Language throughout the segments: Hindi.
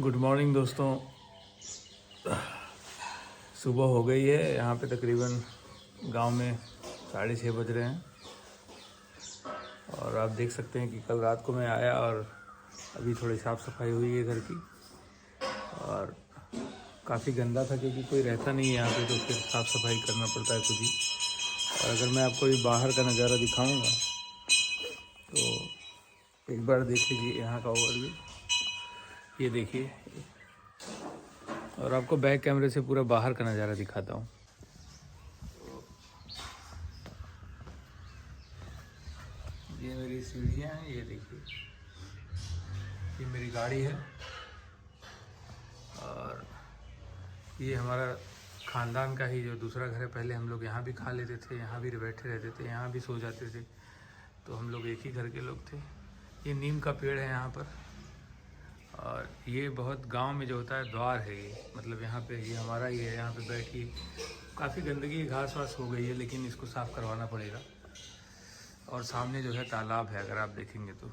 गुड मॉर्निंग दोस्तों। सुबह हो गई है। यहाँ पे तकरीबन गांव में 6:30 बज रहे हैं और आप देख सकते हैं कि कल रात को मैं आया और अभी थोड़ी साफ़ सफाई हुई है घर की। और काफ़ी गंदा था क्योंकि कोई रहता नहीं है यहाँ पे, तो फिर साफ़ सफाई करना पड़ता है खुद ही। और अगर मैं आपको ये बाहर का नज़ारा दिखाऊंगा तो एक बार देख लीजिए यहाँ का ओवरव्यू। ये देखिए, और आपको बैक कैमरे से पूरा बाहर का नज़ारा दिखाता हूँ। ये मेरी सीढ़ियाँ हैं, ये देखिए, ये मेरी गाड़ी है और ये हमारा ख़ानदान का ही जो दूसरा घर है। पहले हम लोग यहाँ भी खा लेते थे, यहाँ भी बैठे रहते थे, यहाँ भी सो जाते थे, तो हम लोग एक ही घर के लोग थे। ये नीम का पेड़ है यहाँ पर, और ये बहुत गांव में जो होता है द्वार है ये, मतलब यहाँ पे ये हमारा ही है। यहाँ पे बैठिए, काफ़ी गंदगी घास वास हो गई है, लेकिन इसको साफ़ करवाना पड़ेगा। और सामने जो है तालाब है, अगर आप देखेंगे तो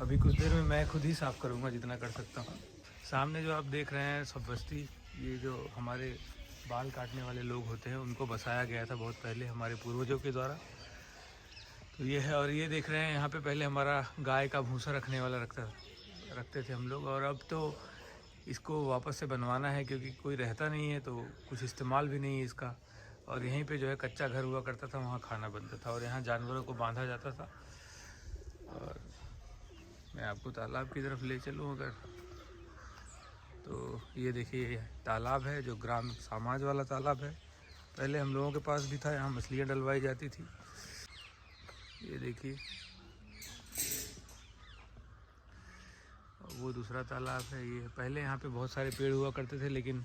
अभी कुछ देर में मैं खुद ही साफ़ करूँगा जितना कर सकता हूँ। सामने जो आप देख रहे हैं सब बस्ती, ये जो हमारे बाल काटने वाले लोग होते हैं उनको बसाया गया था बहुत पहले हमारे पूर्वजों के द्वारा। तो ये है, और ये देख रहे हैं यहाँ पे पहले हमारा गाय का भूसा रखने वाला रखते थे हम लोग, और अब तो इसको वापस से बनवाना है क्योंकि कोई रहता नहीं है, तो कुछ इस्तेमाल भी नहीं है इसका। और यहीं पे जो है कच्चा घर हुआ करता था, वहाँ खाना बनता था और यहाँ जानवरों को बांधा जाता था। और मैं आपको तालाब की तरफ ले चलूँ अगर, तो ये देखिए तालाब है जो ग्राम समाज वाला तालाब है। पहले हम लोगों के पास भी था, यहाँ मछलियाँ डलवाई जाती थी। ये देखिए, वो दूसरा तालाब है। ये पहले यहाँ पे बहुत सारे पेड़ हुआ करते थे, लेकिन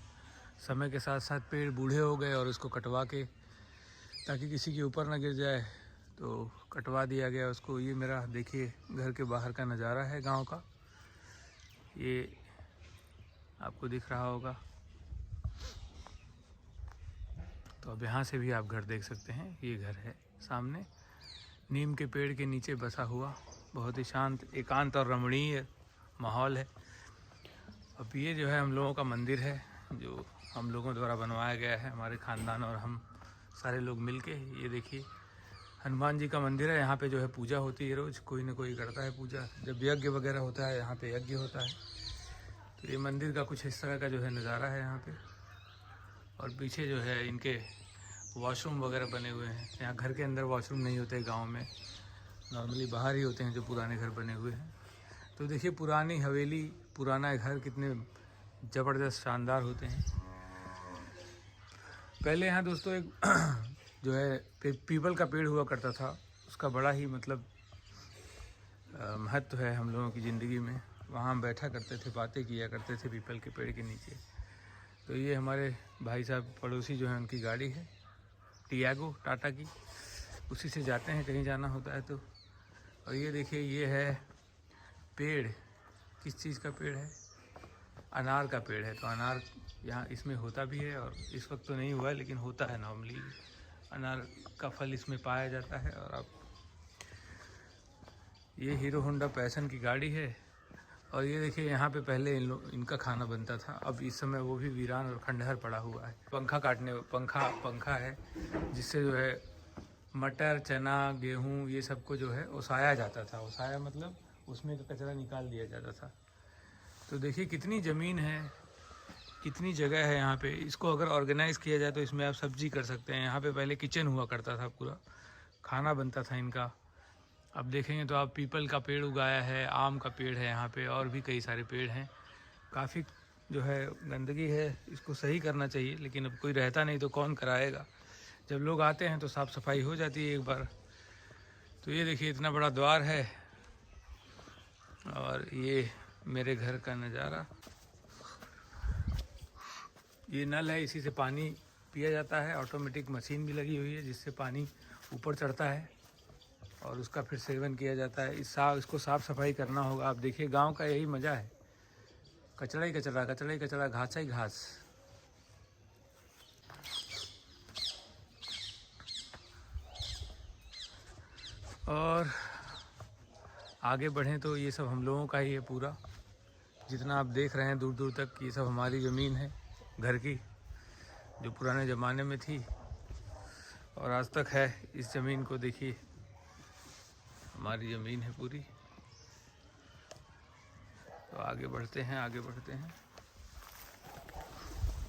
समय के साथ साथ पेड़ बूढ़े हो गए और उसको कटवा के, ताकि किसी के ऊपर ना गिर जाए, तो कटवा दिया गया उसको। ये मेरा देखिए घर के बाहर का नज़ारा है गांव का, ये आपको दिख रहा होगा। तो अब यहाँ से भी आप घर देख सकते हैं। ये घर है सामने, नीम के पेड़ के नीचे बसा हुआ, बहुत ही शांत, एकांत और रमणीय माहौल है। अब ये जो है हम लोगों का मंदिर है, जो हम लोगों द्वारा बनवाया गया है, हमारे ख़ानदान और हम सारे लोग मिलके। ये देखिए हनुमान जी का मंदिर है, यहाँ पे जो है पूजा होती है, रोज़ कोई ना कोई करता है पूजा। जब यज्ञ वगैरह होता है यहाँ पे यज्ञ होता है। तो ये मंदिर का कुछ इस तरह का जो है नज़ारा है यहाँ पे। और पीछे जो है इनके वॉशरूम वगैरह बने हुए हैं। यहाँ घर के अंदर वॉशरूम नहीं होते गाँव में, नॉर्मली बाहर ही होते हैं जो पुराने घर बने हुए हैं। तो देखिए पुरानी हवेली, पुराना घर कितने ज़बरदस्त शानदार होते हैं। पहले यहाँ दोस्तों एक जो है पीपल का पेड़ हुआ करता था, उसका बड़ा ही मतलब महत्व है हम लोगों की ज़िंदगी में। वहाँ हम बैठा करते थे, बातें किया करते थे पीपल के पेड़ के नीचे। तो ये हमारे भाई साहब पड़ोसी जो हैं, उनकी गाड़ी है टियागो टाटा की, उसी से जाते हैं कहीं जाना होता है तो। और ये देखिए ये है पेड़, किस चीज़ का पेड़ है? अनार का पेड़ है। तो अनार यहाँ इसमें होता भी है, और इस वक्त तो नहीं हुआ है लेकिन होता है नॉर्मली। अनार का फल इसमें पाया जाता है। और अब ये हीरो होंडा पैशन की गाड़ी है। और ये देखिए यहाँ पे पहले इनका खाना बनता था, अब इस समय वो भी वीरान और खंडहर पड़ा हुआ है। पंखा है जिससे जो है मटर, चना, गेहूँ ये सब को जो है ओसाया जाता था। ओसाया मतलब उसमें का कचरा निकाल दिया जाता था। तो देखिए कितनी ज़मीन है, कितनी जगह है यहाँ पे। इसको अगर ऑर्गेनाइज़ किया जाए तो इसमें आप सब्जी कर सकते हैं। यहाँ पे पहले किचन हुआ करता था, पूरा खाना बनता था इनका। अब देखेंगे तो आप पीपल का पेड़ उगाया है, आम का पेड़ है यहाँ पे, और भी कई सारे पेड़ हैं। काफ़ी जो है गंदगी है, इसको सही करना चाहिए, लेकिन अब कोई रहता नहीं तो कौन कराएगा। जब लोग आते हैं तो साफ़ सफाई हो जाती है एक बार। तो ये देखिए इतना बड़ा द्वार है, और ये मेरे घर का नज़ारा। ये नल है, इसी से पानी पिया जाता है। ऑटोमेटिक मशीन भी लगी हुई है जिससे पानी ऊपर चढ़ता है और उसका फिर सेवन किया जाता है। इसको साफ़ सफाई करना होगा। आप देखिए गांव का यही मज़ा है, कचरा ही कचरा, कचरा ही कचरा, घास ही घास। और आगे बढ़ें तो ये सब हम लोगों का ही है पूरा, जितना आप देख रहे हैं दूर दूर तक, ये सब हमारी ज़मीन है घर की, जो पुराने ज़माने में थी और आज तक है। इस ज़मीन को देखिए, हमारी ज़मीन है पूरी। तो आगे बढ़ते हैं, आगे बढ़ते हैं।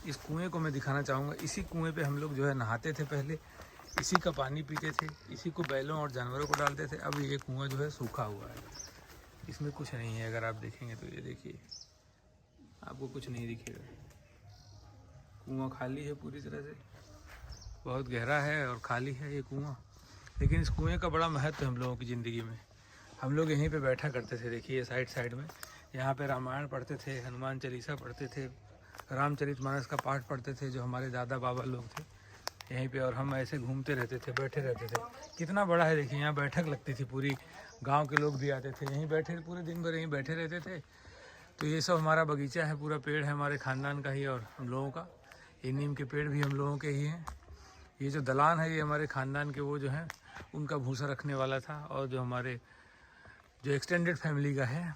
इस कुएं को मैं दिखाना चाहूँगा। इसी कुएं पे हम लोग जो है नहाते थे पहले, इसी का पानी पीते थे, इसी को बैलों और जानवरों को डालते थे। अब ये कुआं जो है सूखा हुआ है, इसमें कुछ नहीं है। अगर आप देखेंगे तो ये देखिए, आपको कुछ नहीं दिखेगा। कुआं खाली है पूरी तरह से, बहुत गहरा है और खाली है ये कुआं। लेकिन इस कुएं का बड़ा महत्व है हम लोगों की ज़िंदगी में। हम लोग यहीं पे बैठा करते थे, देखिए साइड साइड में। यहाँ पे रामायण पढ़ते थे, हनुमान चालीसा पढ़ते थे, रामचरितमानस का पाठ पढ़ते थे, जो हमारे दादा बाबा लोग थे यहीं पे। और हम ऐसे घूमते रहते थे, बैठे रहते थे। कितना बड़ा है देखिए, यहाँ बैठक लगती थी पूरी, गांव के लोग भी आते थे, यहीं बैठे पूरे दिन भर यहीं बैठे रहते थे। तो ये सब हमारा बगीचा है, पूरा पेड़ है हमारे ख़ानदान का ही और हम लोगों का। ये नीम के पेड़ भी हम लोगों के ही हैं। ये जो दलान है ये हमारे ख़ानदान के वो जो हैं उनका भूसा रखने वाला था, और जो हमारे जो एक्सटेंडेड फैमिली का है।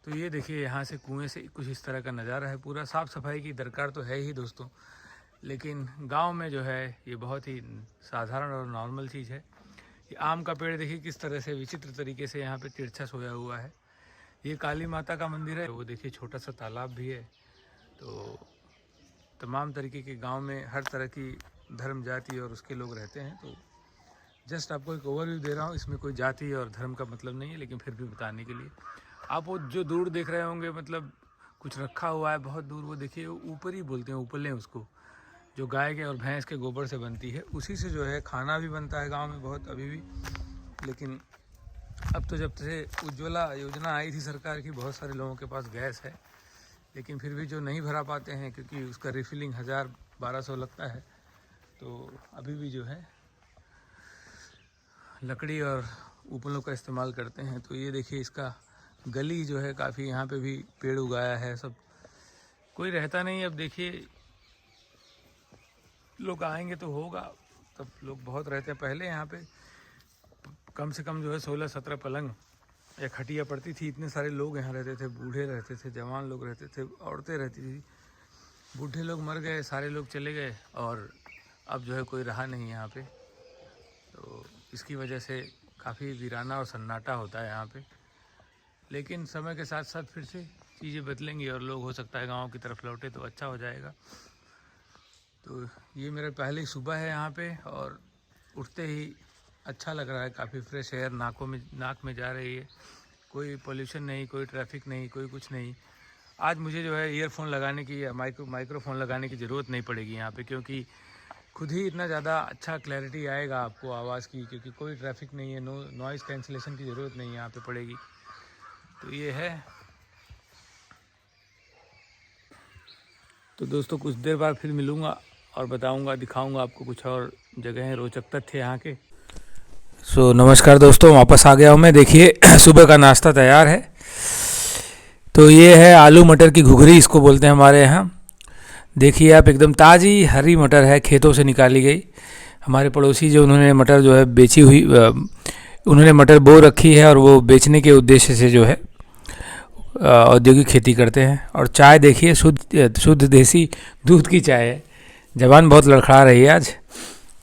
तो ये देखिए, यहाँ से कुएं से कुछ इस तरह का नज़ारा है। पूरा साफ़ सफाई की दरकार तो है ही दोस्तों, लेकिन गांव में जो है ये बहुत ही साधारण और नॉर्मल चीज़ है। ये आम का पेड़ देखिए किस तरह से विचित्र तरीके से यहाँ पे तिरछा सोया हुआ है। ये काली माता का मंदिर है, वो देखिए छोटा सा तालाब भी है। तो तमाम तरीके के गांव में हर तरह की धर्म जाति और उसके लोग रहते हैं। तो जस्ट आपको एक ओवरव्यू दे रहा हूँ, इसमें कोई जाति और धर्म का मतलब नहीं है, लेकिन फिर भी बताने के लिए। आप वो जो दूर देख रहे होंगे, मतलब कुछ रखा हुआ है बहुत दूर, वो देखिए ऊपर ही बोलते हैं, उपलें उसको, जो गाय के और भैंस के गोबर से बनती है। उसी से जो है खाना भी बनता है गांव में बहुत अभी भी। लेकिन अब तो जब से उज्ज्वला योजना आई थी सरकार की, बहुत सारे लोगों के पास गैस है, लेकिन फिर भी जो नहीं भरा पाते हैं क्योंकि उसका रिफिलिंग 1000-1200 लगता है। तो अभी भी जो है लकड़ी और उपलों का इस्तेमाल करते हैं। तो ये देखिए, इसका गली जो है काफ़ी, यहाँ पे भी पेड़ उगाया है सब, कोई रहता नहीं। अब देखिए लोग आएंगे तो होगा, तब लोग बहुत रहते हैं। पहले यहाँ पे कम से कम जो है 16-17 पलंग या खटिया पड़ती थी। इतने सारे लोग यहाँ रहते थे, बूढ़े रहते थे, जवान लोग रहते थे, औरतें रहती थी। बूढ़े लोग मर गए, सारे लोग चले गए, और अब जो है कोई रहा नहीं यहाँ पे। तो इसकी वजह से काफ़ी वीराना और सन्नाटा होता है यहाँ पे। लेकिन समय के साथ साथ फिर से चीज़ें बदलेंगी और लोग हो सकता है गाँव की तरफ लौटे तो अच्छा हो जाएगा। तो ये मेरा पहली सुबह है यहाँ पे, और उठते ही अच्छा लग रहा है, काफ़ी फ्रेश एयर नाक में जा रही है। कोई पोल्यूशन नहीं, कोई ट्रैफिक नहीं, कोई कुछ नहीं। आज मुझे जो है ईयरफोन लगाने की या माइक्रोफोन लगाने की ज़रूरत नहीं पड़ेगी यहाँ पे, क्योंकि खुद ही इतना ज़्यादा अच्छा क्लैरिटी आएगा आपको आवाज़ की, क्योंकि कोई ट्रैफिक नहीं है। नॉइज़ कैंसिलेशन की ज़रूरत नहीं यहाँ पे पड़ेगी। तो ये है। तो दोस्तों कुछ देर बाद फिर मिलूँगा और बताऊँगा, दिखाऊँगा आपको कुछ और जगह रोचक तथ्य यहाँ के। नमस्कार दोस्तों, वापस आ गया हूँ मैं। देखिए सुबह का नाश्ता तैयार है। तो ये है आलू मटर की घुघरी, इसको बोलते हैं हमारे यहाँ। देखिए आप, एकदम ताज़ी हरी मटर है, खेतों से निकाली गई। हमारे पड़ोसी जो उन्होंने मटर जो है बेची हुई, उन्होंने मटर बो रखी है और वो बेचने के उद्देश्य से जो है औद्योगिक खेती करते हैं। और चाय देखिए, शुद्ध देसी दूध की चाय है। जवान बहुत लड़खड़ा रही है आज।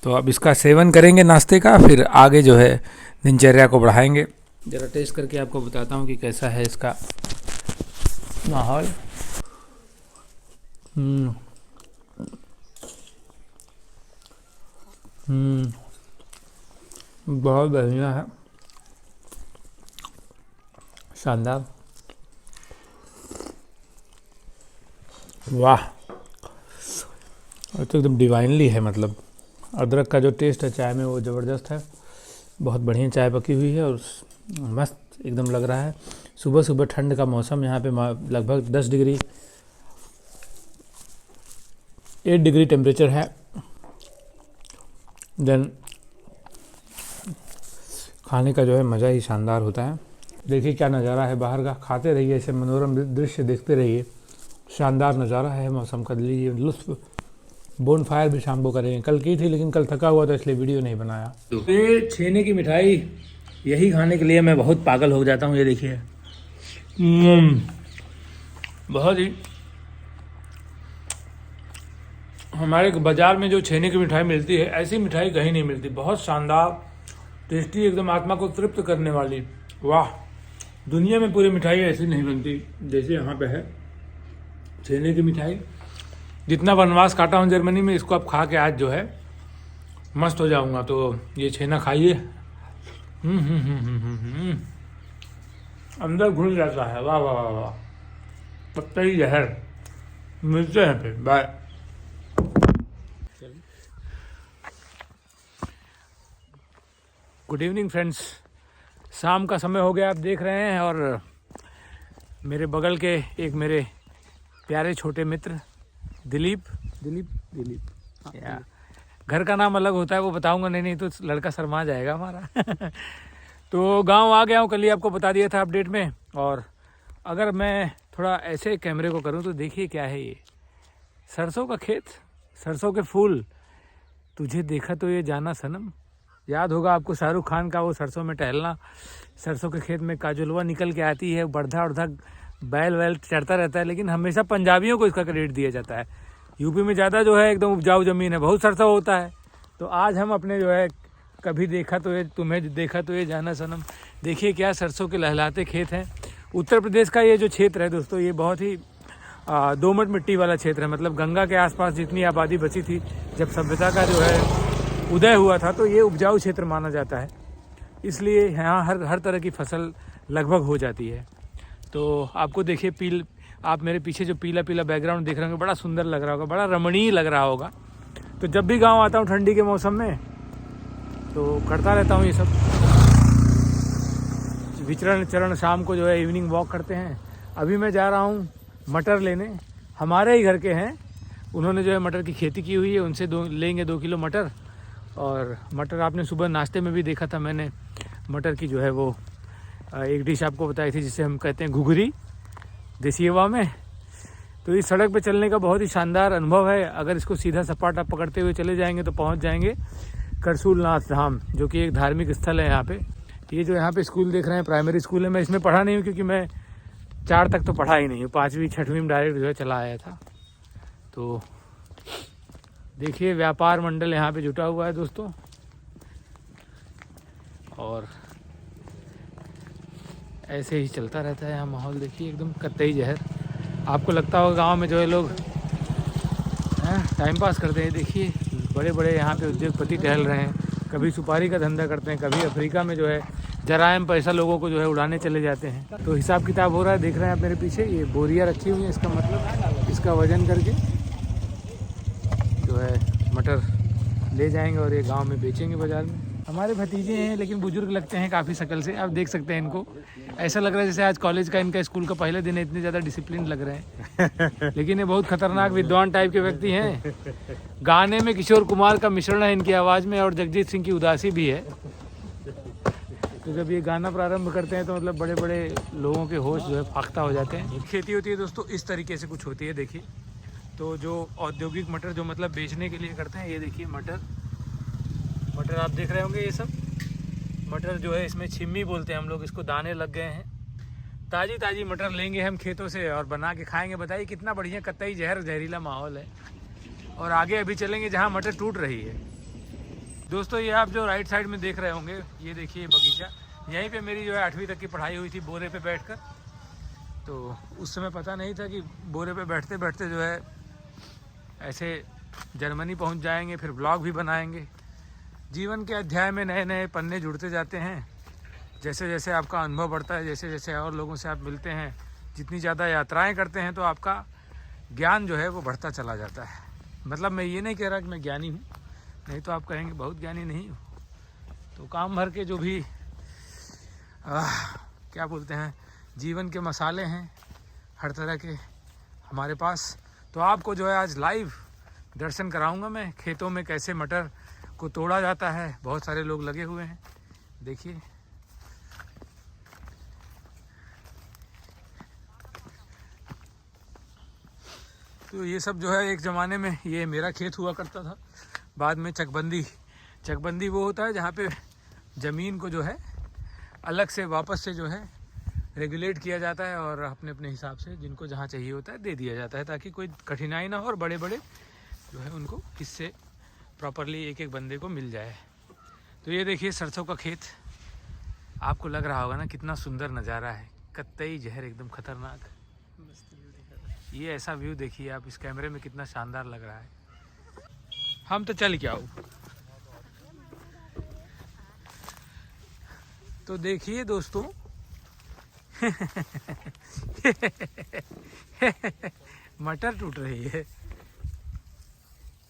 तो अब इसका सेवन करेंगे नाश्ते का, फिर आगे जो है दिनचर्या को बढ़ाएंगे। ज़रा टेस्ट करके आपको बताता हूँ कि कैसा है इसका माहौल। बहुत बढ़िया है, शानदार। वाह, तो एकदम डिवाइनली है। मतलब अदरक का जो टेस्ट है चाय में वो ज़बरदस्त है। बहुत बढ़िया चाय पकी हुई है और मस्त एकदम लग रहा है। सुबह सुबह ठंड का मौसम, यहाँ पे लगभग 8 डिग्री टेम्परेचर है। देन खाने का जो है मज़ा ही शानदार होता है। देखिए क्या नज़ारा है बाहर का, खाते रहिए, ऐसे मनोरम दृश्य देखते रहिए। शानदार नज़ारा है मौसम का, लीजिए लुत्फ़। बोन फायर भी शाम को करेंगे, कल की थी लेकिन कल थका हुआ था इसलिए वीडियो नहीं बनाया। ये छेने की मिठाई, यही खाने के लिए मैं बहुत पागल हो जाता हूँ। ये देखिए बहुत ही हमारे बाज़ार में जो छेने की मिठाई मिलती है ऐसी मिठाई कहीं नहीं मिलती। बहुत शानदार, टेस्टी, एकदम आत्मा को तृप्त करने वाली। वाह, दुनिया में पूरी मिठाई ऐसी नहीं बनती जैसे यहाँ पे है छेने की मिठाई। जितना वनवास काटा हूँ जर्मनी में, इसको आप खा के आज जो है मस्त हो जाऊँगा। तो ये छेना खाइए, अंदर घुल जाता है। वाह वाह वाह वाह, कतई जहर। मिलते हैं फिर, बाय। गुड इवनिंग फ्रेंड्स, शाम का समय हो गया आप देख रहे हैं। और मेरे बगल के एक मेरे प्यारे छोटे मित्र दिलीप घर का नाम अलग होता है, वो बताऊंगा नहीं तो लड़का शर्मा जाएगा हमारा। तो गांव आ गया हूँ, कल ही आपको बता दिया था अपडेट में। और अगर मैं थोड़ा ऐसे कैमरे को करूँ तो देखिए क्या है ये, सरसों का खेत, सरसों के फूल। तुझे देखा तो ये जाना सनम। याद होगा आपको शाहरुख खान का वो सरसों में टहलना, सरसों के खेत में काजुलवा निकल के आती है, बढ़ा उड़धा बैल वैल चढ़ता रहता है। लेकिन हमेशा पंजाबियों को इसका क्रेडिट दिया जाता है। यूपी में ज़्यादा जो है एकदम उपजाऊ ज़मीन है, बहुत सरसों होता है। तो आज हम अपने जो है कभी देखा तो ये, तुम्हें देखा तो ये जाना सनम, देखिए क्या सरसों के लहलाते खेत हैं। उत्तर प्रदेश का ये जो क्षेत्र है दोस्तों, ये बहुत ही दोमट मिट्टी वाला क्षेत्र है। मतलब गंगा के आसपास जितनी आबादी बची थी जब सभ्यता का जो है उदय हुआ था, तो ये उपजाऊ क्षेत्र माना जाता है। इसलिए यहाँ हर तरह की फसल लगभग हो जाती है। तो आपको देखिए आप मेरे पीछे जो पीला पीला बैकग्राउंड देख रहे होंगे, बड़ा सुंदर लग रहा होगा, बड़ा रमणीय लग रहा होगा। तो जब भी गांव आता हूँ ठंडी के मौसम में तो करता रहता हूँ ये सब विचरण चरण। शाम को जो है इवनिंग वॉक करते हैं। अभी मैं जा रहा हूँ मटर लेने, हमारे ही घर के हैं, उन्होंने जो है मटर की खेती की हुई है, उनसे लेंगे 2 किलो मटर। और मटर आपने सुबह नाश्ते में भी देखा था मैंने, मटर की जो है वो एक डिश आपको बताई थी जिसे हम कहते हैं घुघरी देसी हवा में। तो इस सड़क पे चलने का बहुत ही शानदार अनुभव है। अगर इसको सीधा सपाटा पकड़ते हुए चले जाएंगे तो पहुंच जाएंगे करसूलनाथ धाम, जो कि एक धार्मिक स्थल है यहाँ पे। ये जो यहाँ पे स्कूल देख रहे हैं प्राइमरी स्कूल है। मैं इसमें पढ़ा नहीं हूँ क्योंकि मैं 4 तक तो पढ़ा ही नहीं हूँ, 5वीं 6वीं में डायरेक्ट जो है चला आया था। तो देखिए व्यापार मंडल यहाँ पे जुटा हुआ है दोस्तों। और ऐसे ही चलता रहता है यहाँ माहौल। देखिए एकदम कतई जहर। आपको लगता होगा गांव में जो है लोग टाइम पास करते हैं। देखिए बड़े बड़े यहाँ पे उद्योगपति टहल रहे हैं, कभी सुपारी का धंधा करते हैं, कभी अफ्रीका में जो है जरायम पैसा लोगों को जो है उड़ाने चले जाते हैं। तो हिसाब किताब हो रहा है, देख रहे हैं आप मेरे पीछे ये बोरियाँ रखी हुई हैं। इसका मतलब इसका वजन करके जो है मटर ले जाएंगे और ये गांव में बेचेंगे बाज़ार में। हमारे भतीजे हैं लेकिन बुजुर्ग लगते हैं काफ़ी शक्ल से, आप देख सकते हैं इनको। ऐसा लग रहा है जैसे आज कॉलेज का इनका स्कूल का पहले दिन है, इतने ज़्यादा डिसिप्लिन लग रहे हैं। लेकिन ये बहुत खतरनाक विद्वान टाइप के व्यक्ति हैं। गाने में किशोर कुमार का मिश्रण है इनकी आवाज़ में और जगजीत सिंह की उदासी भी है। तो जब ये गाना प्रारंभ करते हैं तो मतलब बड़े बड़े लोगों के होश जो है फाख्ता हो जाते हैं। खेती होती है दोस्तों इस तरीके से कुछ होती है। देखिए तो जो औद्योगिक मटर जो मतलब बेचने के लिए करते हैं, ये देखिए मटर आप देख रहे होंगे। ये सब मटर जो है इसमें छिम्मी बोलते हैं हम लोग इसको, दाने लग गए हैं। ताज़ी मटर लेंगे हम खेतों से और बना के खाएंगे। बताइए कितना बढ़िया कतई जहरीला माहौल है। और आगे अभी चलेंगे जहाँ मटर टूट रही है। दोस्तों ये आप जो राइट साइड में देख रहे होंगे, ये देखिए बगीचा, यहीं पे मेरी जो है 8वीं तक की पढ़ाई हुई थी बोरे पे बैठकर। तो उस समय पता नहीं था कि बोरे पे बैठते बैठते जो है ऐसे जर्मनी पहुंच जाएंगे, फिर ब्लॉग भी बनाएंगे। जीवन के अध्याय में नए नए पन्ने जुड़ते जाते हैं। जैसे जैसे आपका अनुभव बढ़ता है, जैसे जैसे और लोगों से आप मिलते हैं, जितनी ज़्यादा यात्राएं करते हैं तो आपका ज्ञान जो है वो बढ़ता चला जाता है। मतलब मैं ये नहीं कह रहा कि मैं ज्ञानी हूँ, नहीं तो आप कहेंगे बहुत ज्ञानी नहीं हूँ। तो काम भर के जो भी क्या बोलते हैं जीवन के मसाले हैं हर तरह के हमारे पास। तो आपको जो है आज लाइव दर्शन कराऊंगा मैं खेतों में कैसे मटर को तोड़ा जाता है। बहुत सारे लोग लगे हुए हैं, देखिए। तो ये सब जो है एक ज़माने में ये मेरा खेत हुआ करता था। बाद में चकबंदी वो होता है जहाँ पे ज़मीन को जो है अलग से वापस से जो है रेगुलेट किया जाता है और अपने अपने हिसाब से जिनको जहाँ चाहिए होता है दे दिया जाता है, ताकि कोई कठिनाई ना हो और बड़े बड़े जो है उनको हिस्से प्रॉपरली एक एक बंदे को मिल जाए। तो ये देखिए सरसों का खेत, आपको लग रहा होगा ना कितना सुंदर नज़ारा है, कतई जहर एकदम खतरनाक। ये ऐसा व्यू देखिए आप इस कैमरे में कितना शानदार लग रहा है। हम तो चल क्या हो। तो देखिए दोस्तों मटर टूट रही है।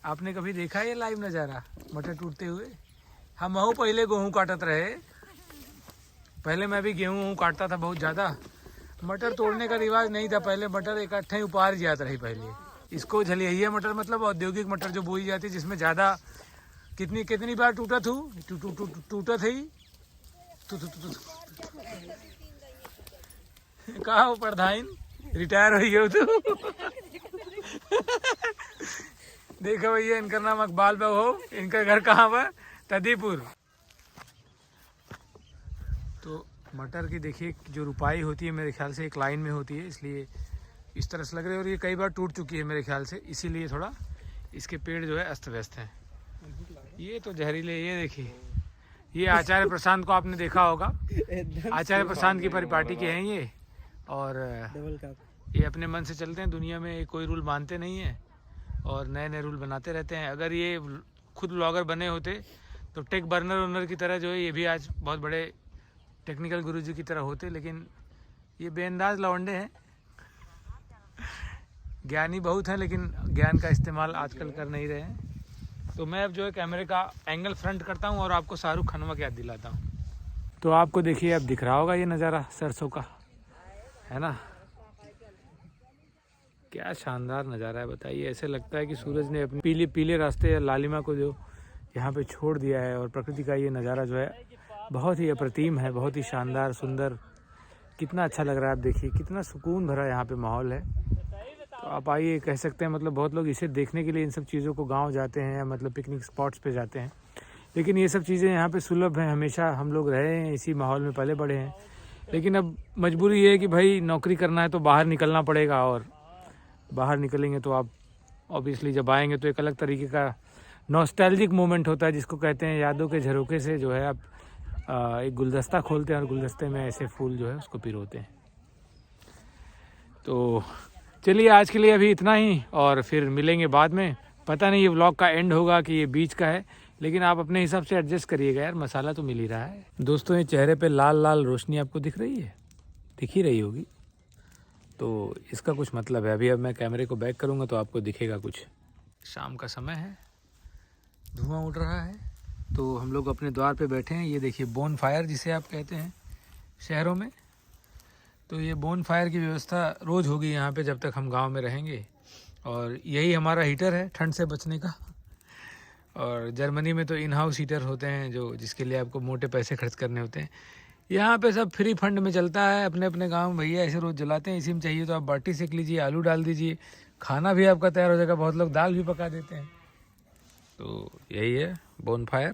आपने कभी देखा ये लाइव नज़ारा मटर टूटते हुए? हम हो पहले गेहूँ काटत रहे, पहले मैं भी गेहूँ काटता था बहुत ज़्यादा। मटर तोड़ने का रिवाज नहीं था पहले, मटर इकट्ठे ही उपार जात रही पहले। इसको झलिया मटर मतलब औद्योगिक मटर जो बोई जाती है, जिसमें ज़्यादा कितनी बार टूटा थी कहा हो प्रधान रिटायर हो गए तू। देखो भैया इनका नाम अकबाल बाबू हो, इनका घर कहाँ पर? तदीपुर। तो मटर की देखिए जो रुपाई होती है मेरे ख्याल से एक लाइन में होती है, इसलिए इस तरह से लग रही है। और ये कई बार टूट चुकी है मेरे ख्याल से, इसीलिए थोड़ा इसके पेड़ जो है अस्त व्यस्त हैं। ये तो जहरीले, ये देखिए ये आचार्य प्रशांत को आपने देखा होगा, आचार्य प्रशांत की परिपाटी के हैं ये। और ये अपने मन से चलते हैं, दुनिया में कोई रूल मानते नहीं हैं और नए नए रूल बनाते रहते हैं। अगर ये खुद ब्लॉगर बने होते तो टेक बर्नर ओनर की तरह जो है ये भी आज बहुत बड़े टेक्निकल गुरुजी की तरह होते, लेकिन ये बेअंदाज लौंडे हैं। ज्ञानी बहुत हैं लेकिन ज्ञान का इस्तेमाल आजकल कर नहीं रहे हैं। तो मैं अब जो है कैमरे का एंगल फ्रंट करता हूँ और आपको शाहरुख खानवा की याद दिलाता हूँ। तो आपको देखिए अब दिख रहा होगा ये नज़ारा सरसों का, है ना? क्या शानदार नज़ारा है बताइए। ऐसे लगता है कि सूरज ने अपने पीले पीले रास्ते या लालिमा को जो यहाँ पे छोड़ दिया है, और प्रकृति का ये नज़ारा जो है बहुत ही अप्रतिम है, बहुत ही शानदार सुंदर। कितना अच्छा लग रहा है, आप देखिए कितना सुकून भरा यहाँ पे माहौल है। तो आप आइए, कह सकते हैं मतलब बहुत लोग इसे देखने के लिए इन सब चीज़ों को गांव जाते हैं, मतलब पिकनिक स्पॉट्स पे जाते हैं, लेकिन ये सब चीज़ें यहाँ पे सुलभ हैं। हमेशा हम लोग रहे हैं इसी माहौल में, पले बड़े हैं, लेकिन अब मजबूरी ये है कि भाई नौकरी करना है तो बाहर निकलना पड़ेगा। और बाहर निकलेंगे तो आप ऑब्वियसली जब आएंगे तो एक अलग तरीके का नॉस्टैल्जिक मोमेंट होता है, जिसको कहते हैं यादों के झरोखे से जो है आप एक गुलदस्ता खोलते हैं और गुलदस्ते में ऐसे फूल जो है उसको पिरोते हैं। तो चलिए आज के लिए अभी इतना ही, और फिर मिलेंगे बाद में। पता नहीं ये व्लॉग का एंड होगा कि ये बीच का है, लेकिन आप अपने हिसाब से एडजस्ट करिएगा यार, मसाला तो मिल ही रहा है। दोस्तों ये चेहरे पे लाल लाल रोशनी आपको दिख रही है, दिख ही रही होगी, तो इसका कुछ मतलब है। अभी अब मैं कैमरे को बैक करूँगा तो आपको दिखेगा कुछ। शाम का समय है, धुआं उड़ रहा है, तो हम लोग अपने द्वार पे बैठे हैं। ये देखिए बोन फायर जिसे आप कहते हैं शहरों में, तो ये बोन फायर की व्यवस्था रोज़ होगी यहाँ पे जब तक हम गांव में रहेंगे, और यही हमारा हीटर है ठंड से बचने का। और जर्मनी में तो इन हाउस हीटर होते हैं जो जिसके लिए आपको मोटे पैसे खर्च करने होते हैं। यहाँ पे सब फ्री फंड में चलता है। अपने अपने गांव में भैया ऐसे रोज़ जलाते हैं। इसी में चाहिए तो आप बाटी सेक लीजिए, आलू डाल दीजिए, खाना भी आपका तैयार हो जाएगा। बहुत लोग दाल भी पका देते हैं। तो यही है बोन फायर।